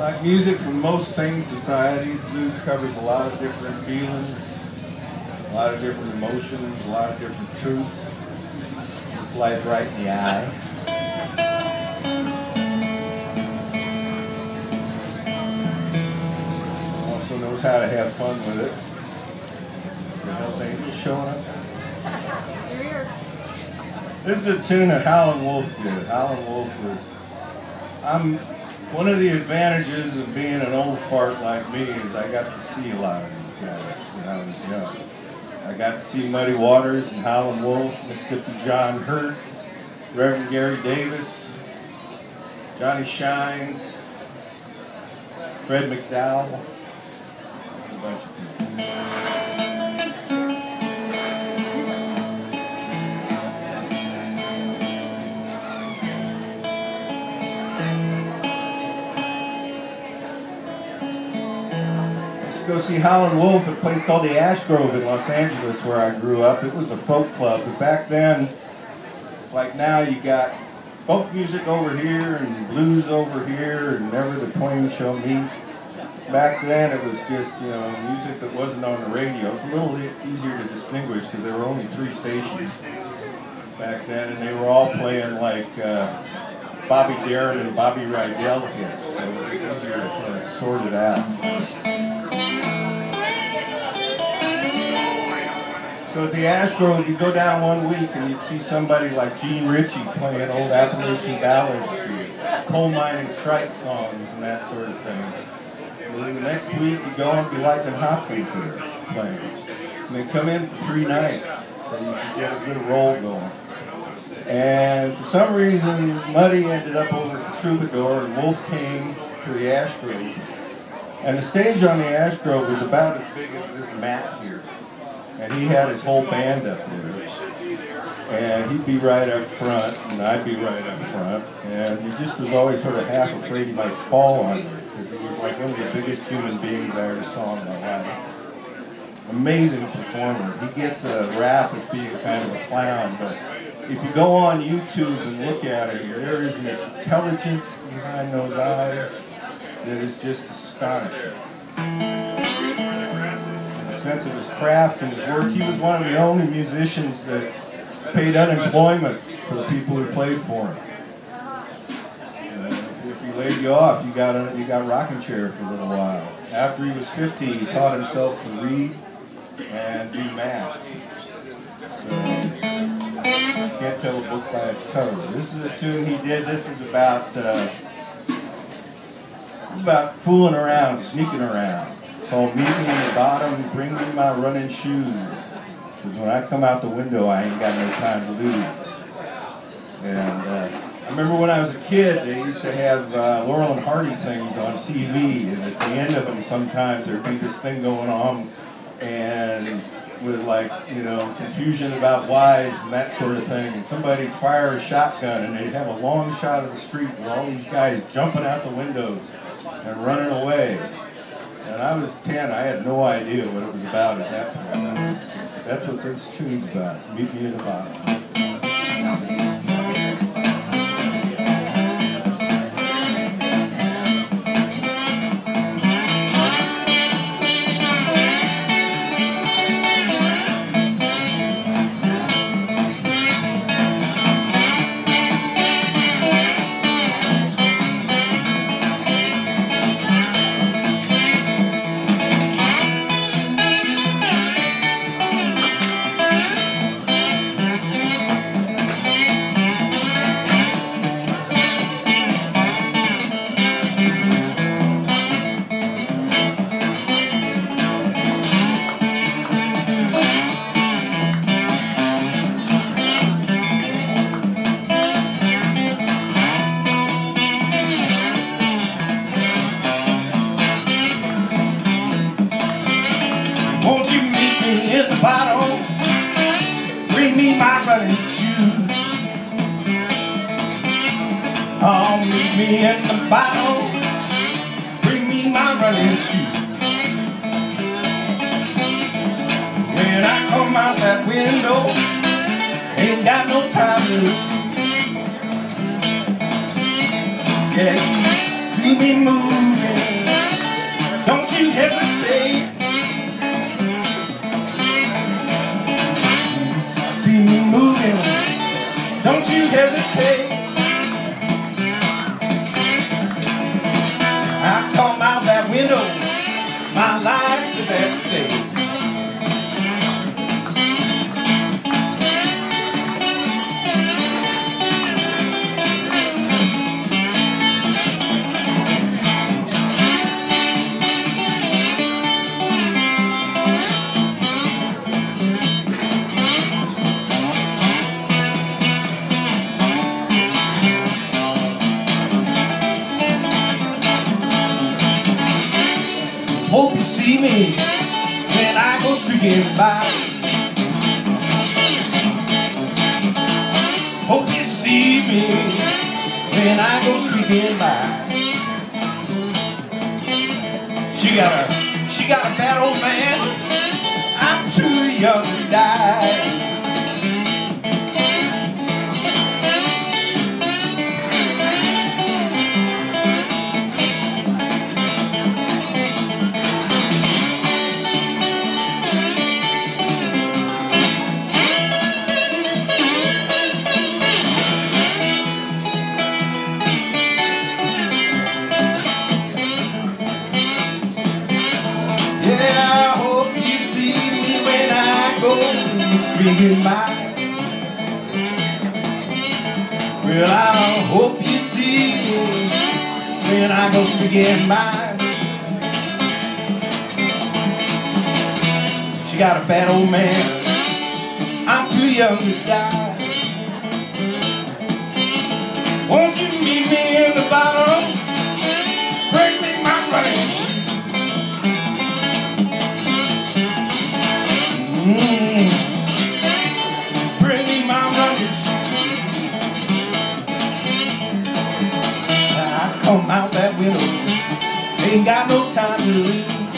Like music from most sane societies, blues covers a lot of different feelings, a lot of different emotions, a lot of different truths. It's life right in the eye. Also knows how to have fun with it. The Hells Angels showing up. You're here. This is a tune that Howlin' Wolf did. Howlin' Wolf was... One of the advantages of being an old fart like me is I got to see a lot of these guys when I was young. I got to see Muddy Waters and Howlin' Wolf, Mississippi John Hurt, Reverend Gary Davis, Johnny Shines, Fred McDowell, a bunch of people. Go see Howlin' Wolf at a place called the Ash Grove in Los Angeles where I grew up. It was a folk club, but back then, it's like now you got folk music over here and blues over here and never the twain shall meet. Back then it was just, music that wasn't on the radio. It's a little easier to distinguish because there were only 3 stations back then and they were all playing like Bobby Darin and Bobby Rydell hits, so it was easier to kind of sort it out. So at the Ash Grove, you go down one week and you'd see somebody like Gene Ritchie playing old Appalachian ballads, and coal mining strike songs, and that sort of thing. And then the next week you go and be like in Hopkins there playing. And they come in for 3 nights, so you can get a good roll going. And for some reason, Muddy ended up over at the Troubadour, and Wolf came to the Ash Grove. And the stage on the Ash Grove was about as big as this mat here. And he had his whole band up there. And he'd be right up front, and I'd be right up front. And he just was always sort of half afraid he might fall on me, because he was like one of the biggest human beings I ever saw in my life. Amazing performer. He gets a rap as being kind of a clown, but if you go on YouTube and look at it, there is an intelligence behind those eyes that is just astonishing. Sense of his craft and his work. He was one of the only musicians that paid unemployment for the people who played for him. If he laid you off, you got a rocking chair for a little while. After he was 50, he taught himself to read and do math. So you can't tell a book by its cover. This is a tune he did. This is about fooling around, sneaking around. Called Meet Me in the Bottom, Bring Me My Running Shoes. Because when I come out the window, I ain't got no time to lose. And I remember when I was a kid, they used to have Laurel and Hardy things on TV, and at the end of them sometimes there'd be this thing going on, and with confusion about wives and that sort of thing, and somebody'd fire a shotgun, and they'd have a long shot of the street with all these guys jumping out the windows and running away. And I was 10, I had no idea what it was about at that point. That's what this tune's about. It's Meet Me in the Bottom. Won't you meet me in the bottom? Bring me my running shoes. Oh, meet me in the bottom. Bring me my running shoes. When I come out that window, ain't got no time to lose. Yeah, see me moving, don't you hesitate. See me moving, don't you hesitate. I come out that window, my life is at stake. Hope you see me when I go streaking by. Hope you see me when I go streaking by. She got a bad old man, I'm too young to die. Yeah, I hope you see me when I go streaking by. Well, I hope you see me when I go streaking by. She got a bad old man, I'm too young to die. Won't you meet me in the bottom, bring me my running shoe. Bring me my luggage. I come out that window, ain't got no time to leave.